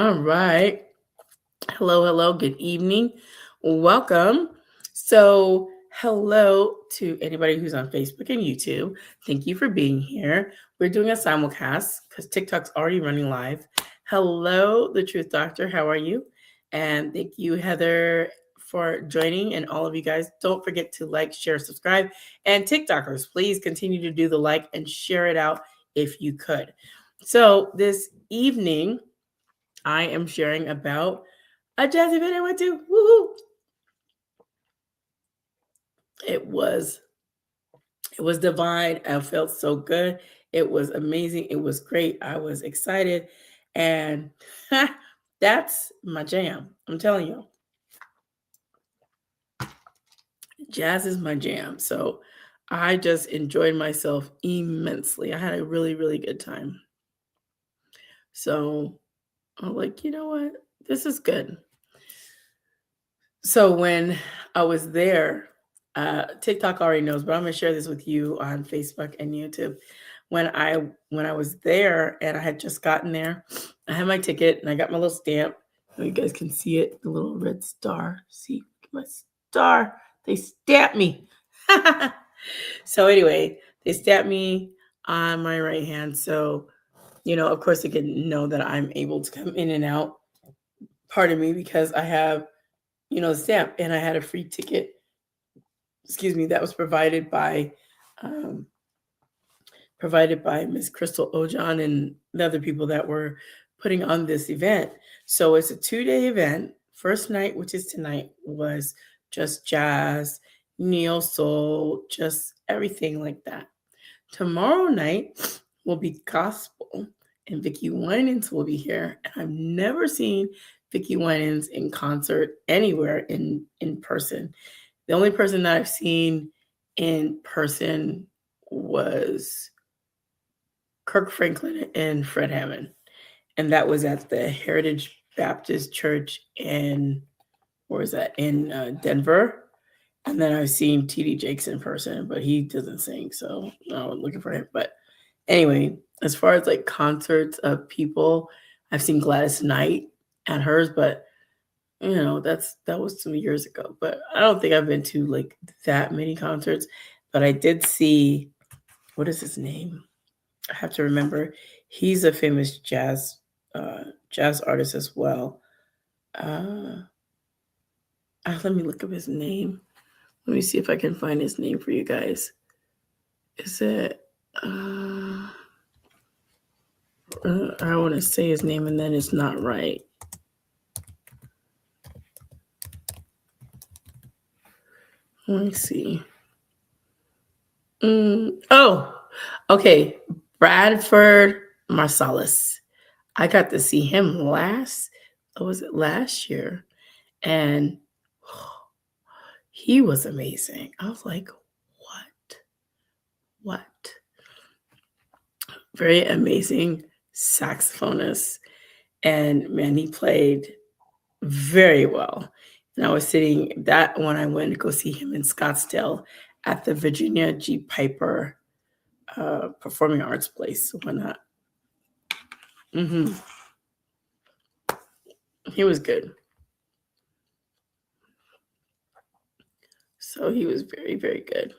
All right. Hello, hello. Good evening. Welcome. Hello to anybody who's on Facebook and YouTube. Thank you for being here. We're doing a simulcast because TikTok's already running live. Hello, The Truth Doctor. How are you? And thank you, Heather, for joining. And all of you guys, don't forget to like, share, subscribe. And TikTokers, please continue to do the like and share it out if you could. So, this evening, I am sharing about a jazz event I went to. Woohoo! It was it was divine. I felt so good. It was amazing. It was great. I was excited, and that's my jam. I'm telling you, jazz is my jam. So I just enjoyed myself immensely. I had a really, really good time. So I'm like, you know what? This is good. So when I was there, TikTok already knows, but I'm gonna share this with you on Facebook and YouTube. When I was there and I had just gotten there, I had my ticket and I got my little stamp. You guys can see it, the little red star. See my star. They stamped me. So anyway, they stamped me on my right hand. So, of course, they can know that I'm able to come in and out. Pardon me, because I have stamp, and I had a free ticket. Excuse me, that was um, provided by Miss Crystal Ojan and the other people that were putting on this event. So it's a 2-day event. First night, which is tonight, was just jazz, neo soul, just everything like that. Tomorrow night will be gospel, and Vicki Winans will be here. And I've never seen Vicki Winans in concert anywhere in person. The only person that I've seen in person was Kirk Franklin and Fred Hammond, and that was at the Heritage Baptist Church in where is that in Denver. And then I've seen T.D. Jakes in person, but he doesn't sing, so I'm looking for him. But anyway, as far as like concerts of people, I've seen Gladys Knight at hers, but that was some years ago. But I don't think I've been to like that many concerts. But I did see, what is his name? I have to remember. He's a famous jazz artist as well. Uh, Let me look up his name. Let me see if I can find his name for you guys. Is it? I want to say his name and then it's not right. Let me see. Oh, okay. Bradford Marsalis. I got to see him was it last year? And he was amazing. I was like, what? What? Very amazing saxophonist. And man, he played very well. And I was sitting that when I went to go see him in Scottsdale at the Virginia G. Piper Performing Arts Place. Why not? He was good. So he was very, very good.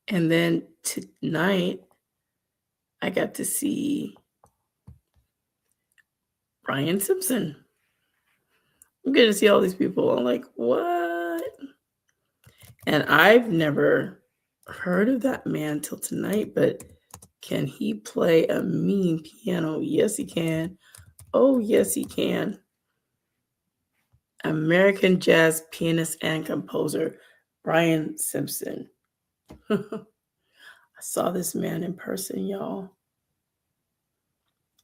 And then tonight, I got to see Brian Simpson. I'm going to see all these people. I'm like, what? And I've never heard of that man till tonight, but can he play a mean piano? Yes, he can. Oh, yes, he can. American jazz pianist and composer Brian Simpson. I saw this man in person, y'all.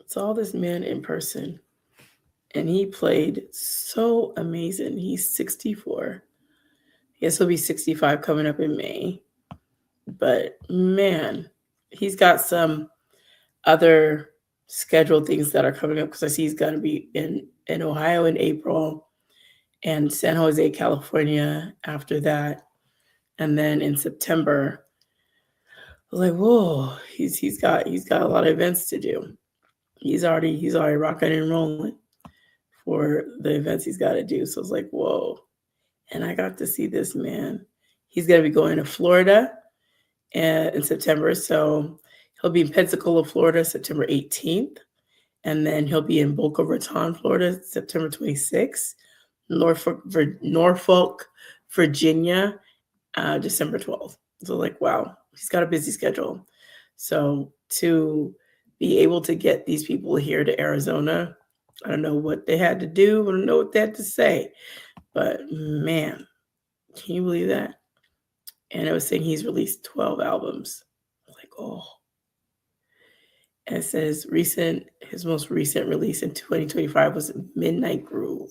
Saw this man in person, and he played so amazing. He's 64. Yes, he'll be 65 coming up in May. But man, he's got some other scheduled things that are coming up because I see he's going to be in Ohio in April and San Jose, California after that. And then in September, was like, whoa, he's got a lot of events to do. He's already rocking and rolling for the events he's got to do. So it's like, whoa. And I got to see this man. He's gonna be going to Florida in September. So he'll be in Pensacola, Florida, September 18th. And then he'll be in Boca Raton, Florida, September 26th. Norfolk, Virginia, December 12th. So like, wow, he's got a busy schedule. So to be able to get these people here to Arizona, I don't know what they had to do. I don't know what they had to say. But man, can you believe that? And it was saying he's released 12 albums. I was like, oh. And it says his most recent release in 2025 was Midnight Groove.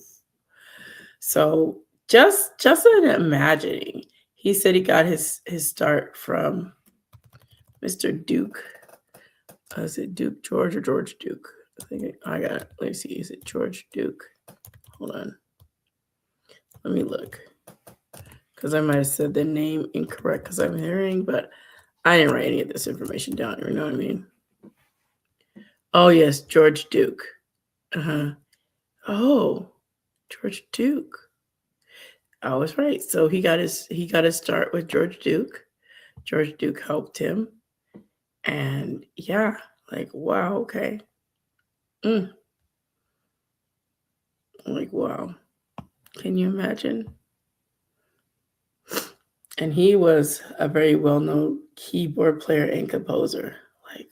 So just an imagining. He said he got his start from Mr. Duke. Is it Duke George or George Duke? I think I got it. Let me see. Is it George Duke? Hold on. Let me look. Because I might have said the name incorrect because I'm hearing, but I didn't write any of this information down. You know what I mean? Oh, yes, George Duke. Uh-huh. Oh, George Duke. I was right. So he got his start with George Duke. George Duke helped him. And yeah, like, wow, okay. Like, wow. Can you imagine? And he was a very well-known keyboard player and composer. Like,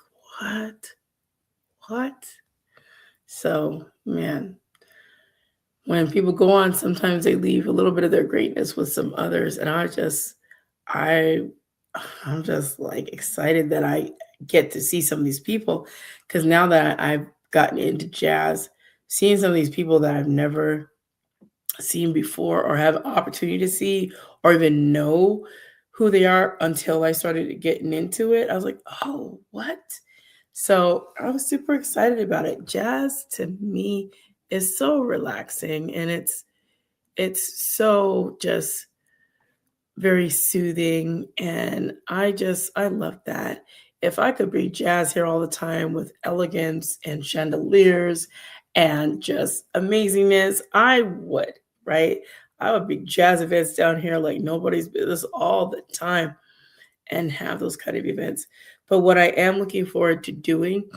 what? So, man, when people go on, sometimes they leave a little bit of their greatness with some others. And I'm just like excited that I get to see some of these people. Because now that I've gotten into jazz, seeing some of these people that I've never seen before or have opportunity to see or even know who they are until I started getting into it, I was like, oh, what? So I was super excited about it. Jazz to me is so relaxing, and it's so just very soothing, and I love that. If I could bring jazz here all the time with elegance and chandeliers and just amazingness, I would, right? I would bring jazz events down here like nobody's business all the time and have those kind of events. But what I am looking forward to doing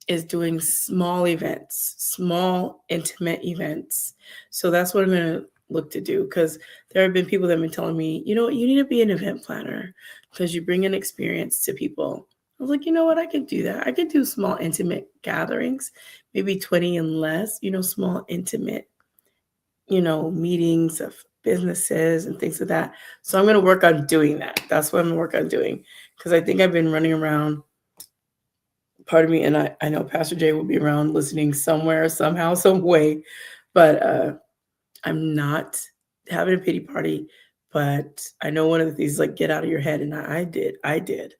is doing small events, small intimate events. So that's what I'm going to look to do, because there have been people that have been telling me, you know, you need to be an event planner because you bring an experience to people. I was like, you know what? I could do that. I could do small intimate gatherings, maybe 20 and less, small intimate, meetings of businesses and things like that. So I'm going to work on doing that. That's what I'm going to work on doing, because I think I've been running around. Pardon me, and I know Pastor Jay will be around listening somewhere, somehow, some way, but I'm not having a pity party. But I know one of the things is like get out of your head, and I did.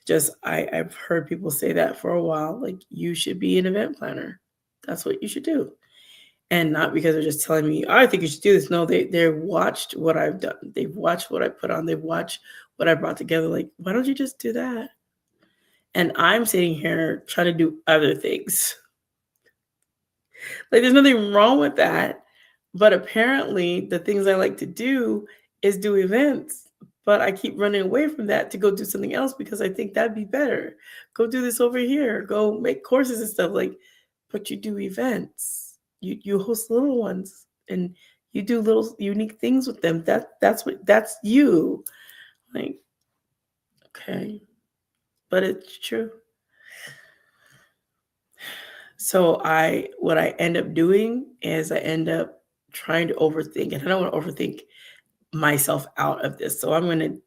Just I've heard people say that for a while, like you should be an event planner. That's what you should do, and not because they're just telling me, I think you should do this. No, they watched what I've done. They've watched what I put on. They've watched what I brought together. Like, why don't you just do that? And I'm sitting here trying to do other things. Like, there's nothing wrong with that. But apparently, the things I like to do is do events. But I keep running away from that to go do something else because I think that'd be better. Go do this over here. Go make courses and stuff. Like, but you do events. You host little ones and you do little unique things with them. That's you. Like, okay. But it's true. So what I end up doing is I end up trying to overthink, and I don't want to overthink myself out of this. So I'm going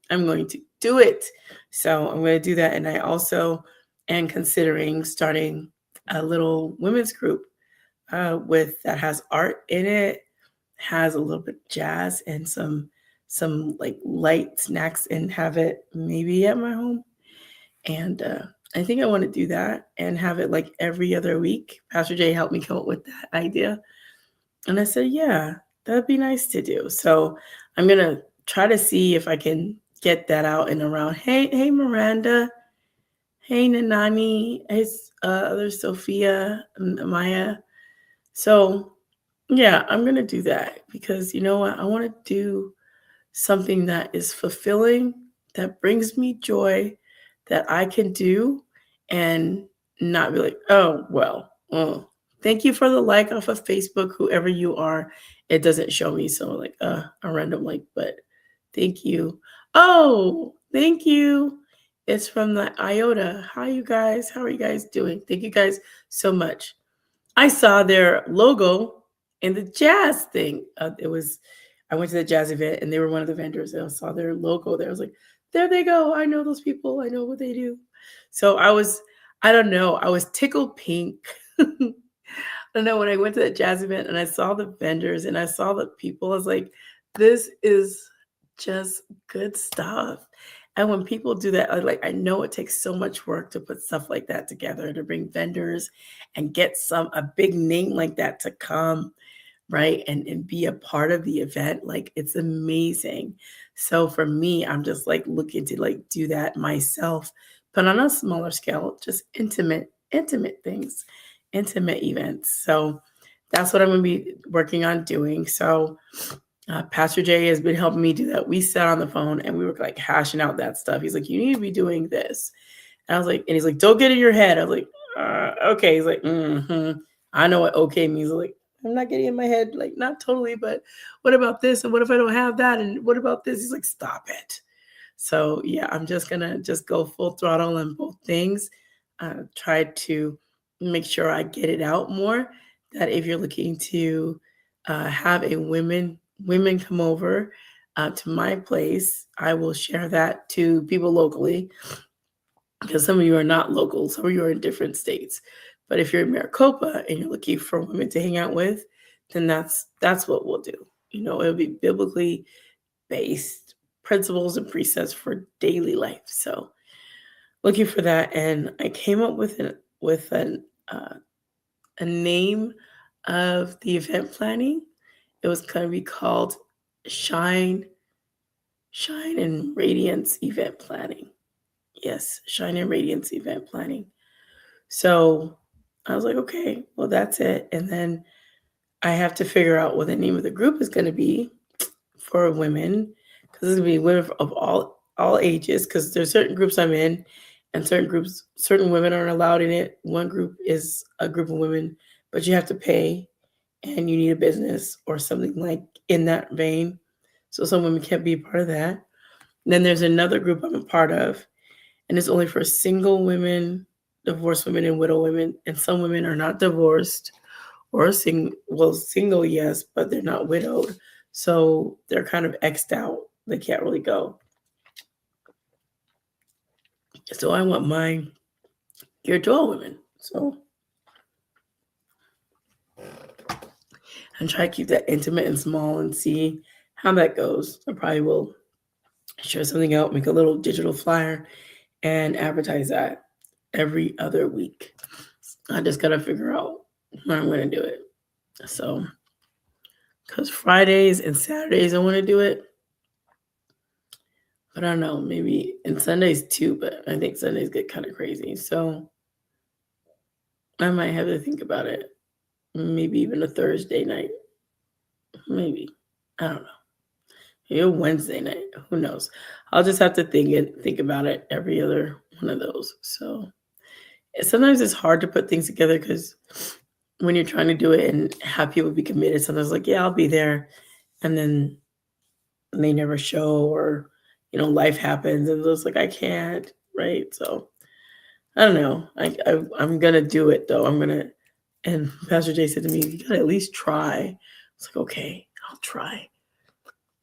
to do it. So I'm going to do that. And I also am considering starting a little women's group with that has art in it, has a little bit of jazz and some like light snacks, and have it maybe at my home. And I think I want to do that and have it like every other week. Pastor Jay helped me come up with that idea. And I said, yeah, that'd be nice to do. So I'm going to try to see if I can get that out and around. Hey, Miranda. Hey, Nanani. Hey, there's Sophia and Maya. So, yeah, I'm going to do that because you know what? I want to do something that is fulfilling, that brings me joy, that I can do and not be like, oh, well, thank you for the like off of Facebook, whoever you are. It doesn't show me. So, like, a random like, but thank you. Oh, thank you. It's from the IOTA. Hi, you guys. How are you guys doing? Thank you guys so much. I saw their logo in the jazz thing. I went to the jazz event and they were one of the vendors and I saw their logo there. I was like, there they go. I know those people. I know what they do. So I don't know, I was tickled pink. I don't know, when I went to that jazz event and I saw the vendors and I saw the people, I was like, this is just good stuff. And when people do that, I know it takes so much work to put stuff like that together, to bring vendors and get a big name like that to come, right? And be a part of the event. Like it's amazing. So for me, I'm just like looking to like do that myself, but on a smaller scale, just intimate things, intimate events. So that's what I'm gonna be working on doing. So Pastor Jay has been helping me do that. We sat on the phone and we were like hashing out that stuff. He's like, you need to be doing this. And I was like, and he's like, don't get in your head. I was like, okay. He's like, I know what okay means. I'm like, I'm not getting in my head, like not totally, but what about this? And what if I don't have that? And what about this? He's like, stop it. So yeah, I'm just gonna just go full throttle on both things. Try to make sure I get it out more. That if you're looking to have a women come over to my place, I will share that to people locally because some of you are not local, some of you are in different states. But if you're in Maricopa and you're looking for women to hang out with, then that's what we'll do. You know, it'll be biblically based principles and precepts for daily life. So looking for that, and I came up with a name of the event planning. It was going to be called Shine, Shine and Radiance Event Planning. Yes, Shine and Radiance Event Planning. So I was like, okay, well, that's it. And then I have to figure out what the name of the group is going to be for women, because it's going to be women of all ages, because there's certain groups I'm in and certain women aren't allowed in it. One group is a group of women, but you have to pay and you need a business or something like in that vein. So some women can't be a part of that. And then there's another group I'm a part of, and it's only for single women, divorced women, and widow women. And some women are not divorced or single, yes, but they're not widowed. So they're kind of X'd out. They can't really go. So I want mine geared to all women. So I'm trying to keep that intimate and small and see how that goes. I probably will share something out, make a little digital flyer, and advertise that every other week. I just gotta figure out when I'm gonna do it. So, because Fridays and Saturdays I want to do it, but I don't know, maybe and Sundays too. But I think Sundays get kind of crazy, so I might have to think about it. Maybe even a Thursday night, maybe. I don't know. Maybe a Wednesday night. Who knows? I'll just have to think about it every other one of those. So sometimes it's hard to put things together because when you're trying to do it and have people be committed, sometimes like, yeah, I'll be there, and then they never show, or life happens and it's like I can't, right? So I don't know. I'm gonna do it though. And Pastor Jay said to me, you gotta at least try. It's like, okay, I'll try.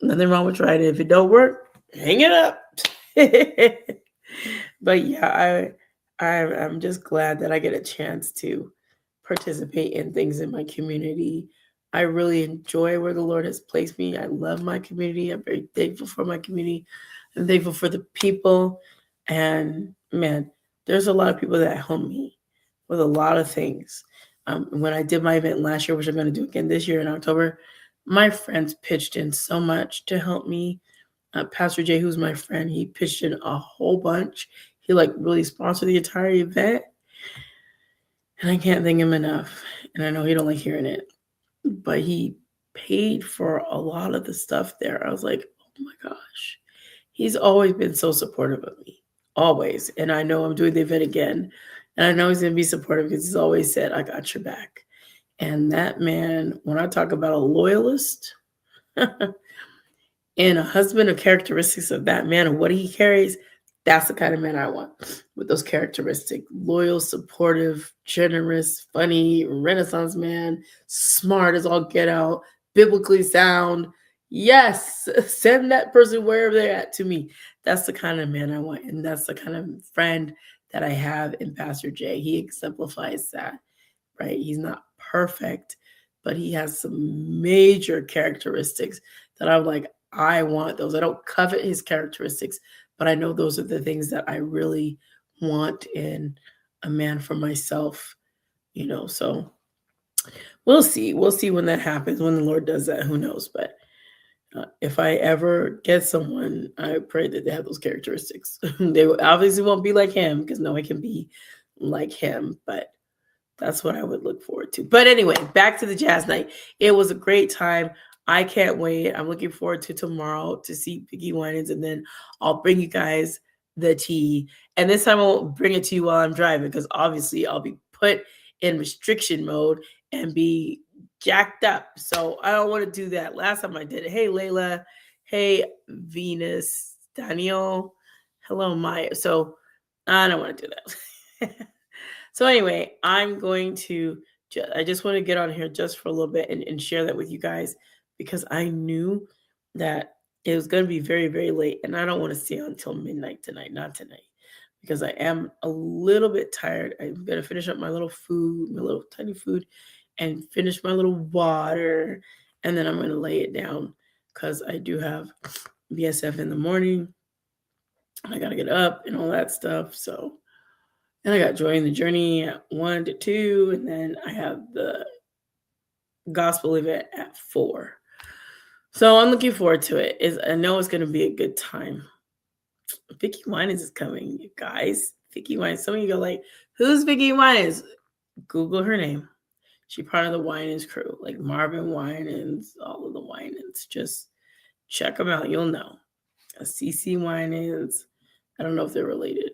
Nothing wrong with trying it. If it don't work, hang it up. But yeah, I'm just glad that I get a chance to participate in things in my community. I really enjoy where the Lord has placed me. I love my community. I'm very thankful for my community. I'm thankful for the people. And man, there's a lot of people that help me with a lot of things. When I did my event last year, which I'm going to do again this year in October, my friends pitched in so much to help me. Pastor Jay, who's my friend, he pitched in a whole bunch. He like really sponsored the entire event, and I can't thank him enough. And I know he don't like hearing it, but he paid for a lot of the stuff there. I was like, oh my gosh. He's always been so supportive of me, always. And I know I'm doing the event again, and I know he's going to be supportive because he's always said, I got your back. And that man, when I talk about a loyalist and a husband of characteristics of that man and what he carries, that's the kind of man I want with those characteristics. Loyal, supportive, generous, funny, Renaissance man, smart as all get out, biblically sound. Yes, send that person wherever they're at to me. That's the kind of man I want. And that's the kind of friend that I have in Pastor Jay. He exemplifies that, right? He's not perfect, but he has some major characteristics that I'm like, I want those. I don't covet his characteristics, but I know those are the things that I really want in a man for myself, So we'll see. We'll see when that happens, when the Lord does that. Who knows? But if I ever get someone, I pray that they have those characteristics. They obviously won't be like him because no one can be like him, but that's what I would look forward to. But anyway, back to the jazz night. It was a great time. I can't wait. I'm looking forward to tomorrow to see Vickie Winans, and then I'll bring you guys the tea. And this time I won't bring it to you while I'm driving because obviously I'll be put in restriction mode and be jacked up. So I don't want to do that. Last time I did it. Hey, Layla. Hey, Venus. Daniel. Hello, Maya. So I don't want to do that. So anyway, I'm going to, I just want to get on here just for a little bit and share that with you guys because I knew that it was going to be very, very late. And I don't want to stay until midnight tonight, not tonight, because I am a little bit tired. I'm going to finish up my little food, my little tiny food, and finish my little water. And then I'm going to lay it down because I do have BSF in the morning. I got to get up and all that stuff. So, and I got Joy in the Journey at 1 to 2. And then I have the gospel event at 4. So I'm looking forward to it. I know it's going to be a good time. Vickie Winans is coming, you guys. Vickie Winans. Some of you go like, who's Vickie Winans? Google her name. She's part of the Winans crew, like Marvin Winans, all of the Winans. Just check them out. You'll know. CeCe Winans. I don't know if they're related.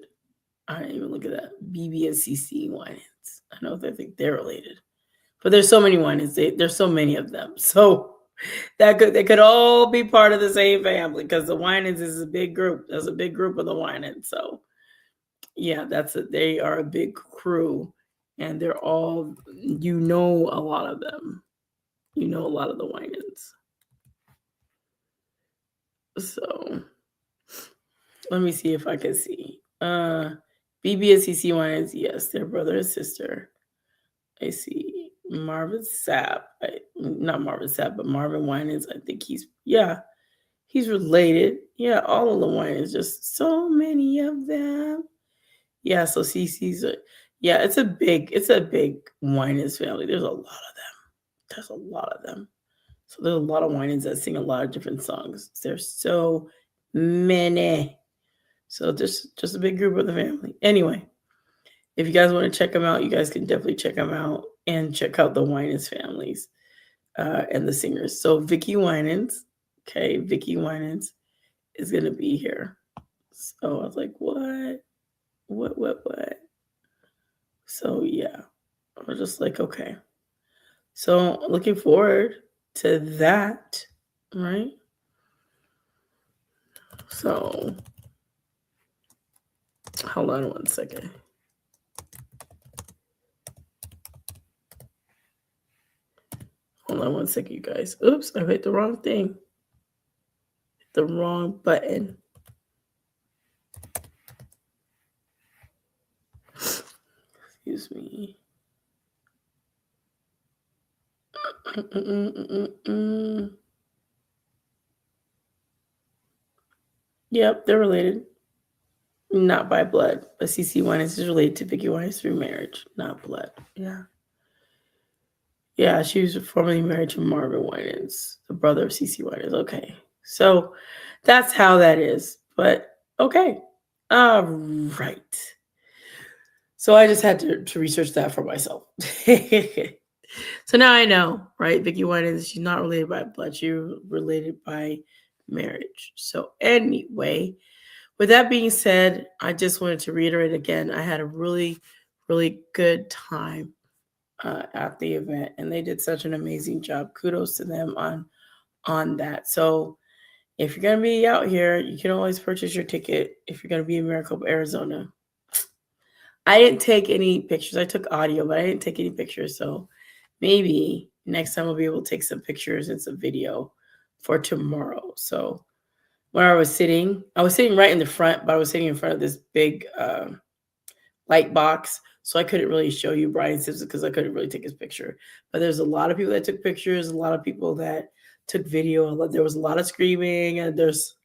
I didn't even look at that. BB and CeCe Winans. I know they think they're related. But there's so many Winans. There's so many of them. So they could all be part of the same family because the Winans is a big group. There's a big group of the Winans. So yeah, they are a big crew. And they're all, a lot of them. A lot of the Winans. So let me see if I can see. BB and CeCe Winans, yes, they're brother and sister. I see Marvin Sapp. Not Marvin Sapp, but Marvin Winans. I think he's related. Yeah, all of the Winans, just so many of them. Yeah, so CeCe's it's a big Winans family. There's a lot of them. So there's a lot of Winans that sing a lot of different songs. There's so many. So just a big group of the family. Anyway, if you guys want to check them out, you guys can definitely check them out and check out the Winans families and the singers. So Vickie Winans, Vickie Winans is going to be here. So I was like, what? So yeah, I was just like, okay. So looking forward to that, right? So hold on one second. Hold on one second, you guys. Oops, I hit the wrong thing. Hit the wrong button. Excuse me. Yep, they're related. Not by blood, but CeCe Winans is related to Vickie Winans through marriage, not blood. Yeah. Yeah, she was formerly married to Marvin Winans, the brother of CeCe Winans. Okay. So that's how that is. But okay. All right. So I just had to research that for myself. So now I know, right? Vicky Winans, she's not related by blood, she's related by marriage. So anyway, with that being said, I just wanted to reiterate again, I had a really, really good time at the event, and they did such an amazing job. Kudos to them on that. So if you're gonna be out here, you can always purchase your ticket if you're gonna be in Maricopa, Arizona. I didn't take any pictures. I took audio, but I didn't take any pictures. So maybe next time I'll be able to take some pictures and some video for tomorrow. So where I was sitting right in the front, but I was sitting in front of this big light box. So I couldn't really show you Brian Simpson because I couldn't really take his picture. But there's a lot of people that took pictures, a lot of people that took video. There was a lot of screaming, and there's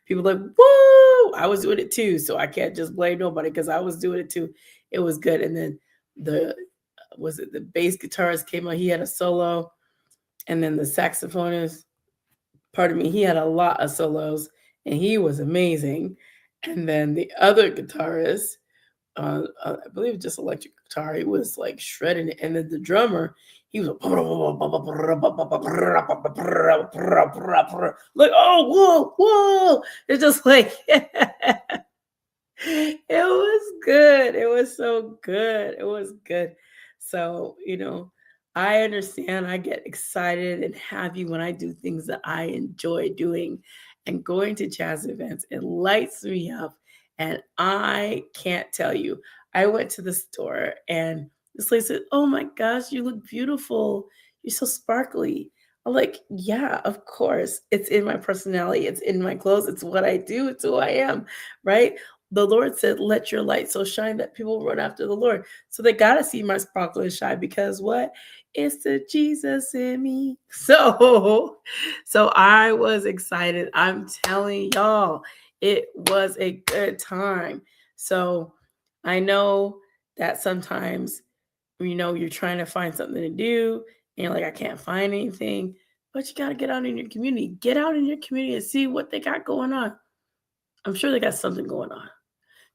people like, woo! I was doing it too. So I can't just blame nobody because I was doing it too. It was good. And then the bass guitarist came on, he had a solo. And then the saxophonist, pardon me, he had a lot of solos and he was amazing. And then the other guitarist, I believe just electric guitar, he was like shredding it. And then the drummer, he was like, oh, whoa. It's just like, it was good. It was so good. It was good. So, I understand. I get excited and happy when I do things that I enjoy doing, and going to jazz events. It lights me up. And I can't tell you, I went to the store and this lady said, oh my gosh, you look beautiful. You're so sparkly. I'm like, yeah, of course. It's in my personality. It's in my clothes. It's what I do. It's who I am, right? The Lord said, let your light so shine that people run after the Lord. So they got to see my sparkle and shine because what? It's the Jesus in me. So I was excited. I'm telling y'all, it was a good time. So I know that sometimes, you're trying to find something to do and you're like, I can't find anything, but you got to get out in your community. Get out in your community and see what they got going on. I'm sure they got something going on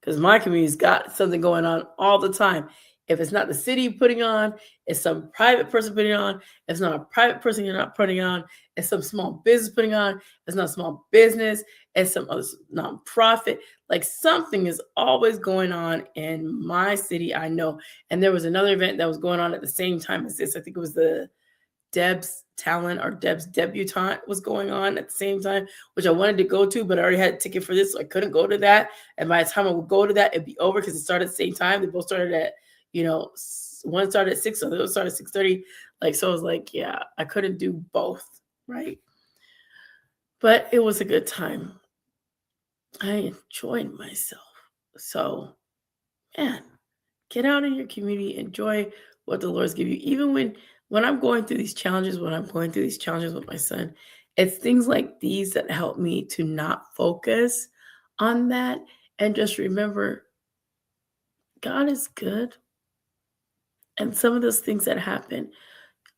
because my community's got something going on all the time. If it's not the city putting on, it's some private person putting on. If it's not a private person you're not putting on, it's some small business putting on. It's not a small business. It's some other nonprofit. Like something is always going on in my city, I know. And there was another event that was going on at the same time as this. I think it was the Deb's Talent or Deb's Debutante was going on at the same time, which I wanted to go to, but I already had a ticket for this, so I couldn't go to that. And by the time I would go to that, it'd be over because it started at the same time. They both started at, one started at 6, so the other started at 6:30. So I was like, yeah, I couldn't do both, right? But it was a good time. I enjoyed myself. So, man, get out in your community, enjoy what the Lord's give you. Even when I'm going through these challenges, with my son, it's things like these that help me to not focus on that and just remember God is good. And some of those things that happen,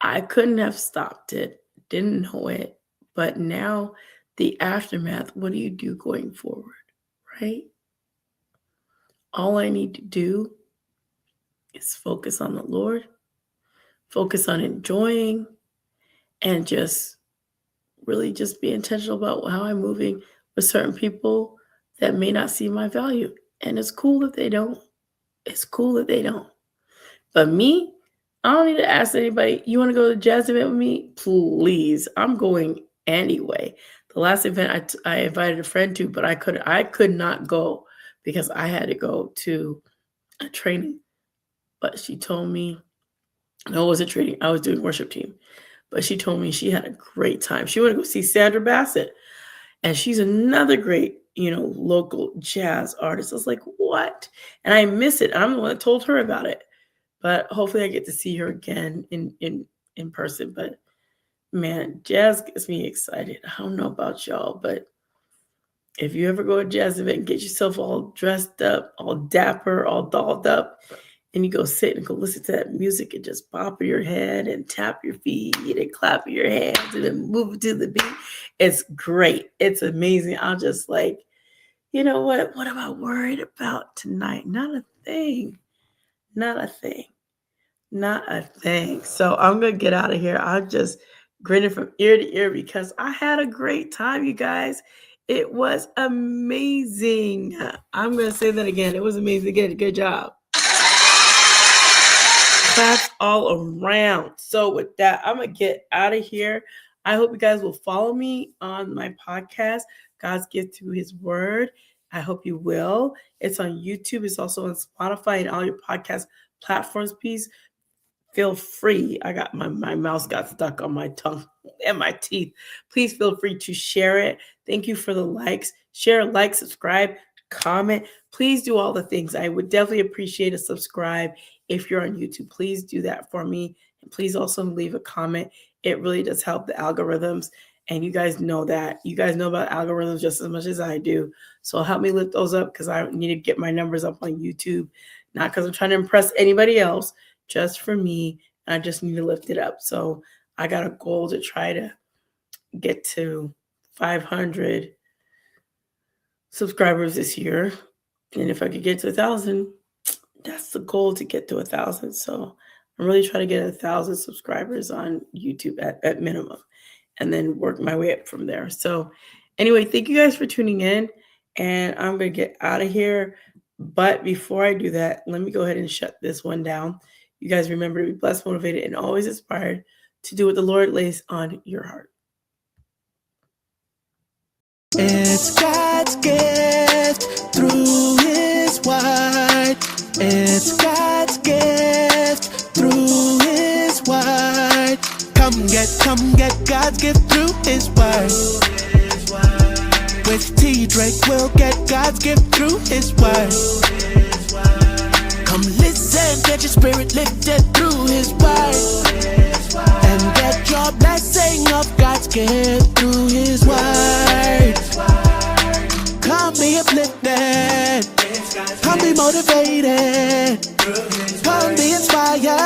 I couldn't have stopped it, didn't know it. But now the aftermath, what do you do going forward, right? All I need to do is focus on the Lord, focus on enjoying, and just really just be intentional about how I'm moving with certain people that may not see my value. And it's cool if they don't. It's cool if they don't. But me, I don't need to ask anybody, you want to go to the jazz event with me? Please. I'm going anyway. The last event I invited a friend to, but I could not go because I had to go to a training. But she told me, no, it wasn't training. I was doing worship team. But she told me she had a great time. She wanted to go see Sandra Bassett. And she's another great, local jazz artist. I was like, what? And I miss it. I'm the one that told her about it. But hopefully I get to see her again in person. But man, jazz gets me excited. I don't know about y'all, but if you ever go to a jazz event, get yourself all dressed up, all dapper, all dolled up, and you go sit and go listen to that music and just bop your head and tap your feet and clap your hands and then move to the beat. It's great. It's amazing. I'll just You know what? What am I worried about tonight? Not a thing. Not a thing. Not a thing. So I'm going to get out of here. I'm just grinning from ear to ear because I had a great time, you guys. It was amazing. I'm going to say that again. It was amazing. Good job. Claps all around. So with that, I'm going to get out of here. I hope you guys will follow me on my podcast, God's Gift Through His Word. I hope you will. It's on YouTube. It's also on Spotify and all your podcast platforms. Please feel free. I got my mouse got stuck on my tongue and my teeth. Please feel free to share it. Thank you for the likes. Share, like, subscribe, comment. Please do all the things. I would definitely appreciate a subscribe. If you're on YouTube, please do that for me. And please also leave a comment. It really does help the algorithms. And you guys know that. You guys know about algorithms just as much as I do. So help me lift those up because I need to get my numbers up on YouTube. Not because I'm trying to impress anybody else, just for me. I just need to lift it up. So I got a goal to try to get to 500 subscribers this year. And if I could get to 1,000, that's the goal, to get to 1,000. So I'm really trying to get 1,000 subscribers on YouTube at minimum, and then work my way up from there. So anyway, thank you guys for tuning in, and I'm going to get out of here. But before I do that, let me go ahead and shut this one down. You guys remember to be blessed, motivated, and always inspired to do what the Lord lays on your heart. It's God's gift through His word. It's God's gift through His word. Come get God's gift through His word. With T. Drake, we'll get God's gift through His word. Come listen, get your spirit lifted through His word, and get your blessing of God's gift through His word. Come be uplifted, come be motivated, come be inspired.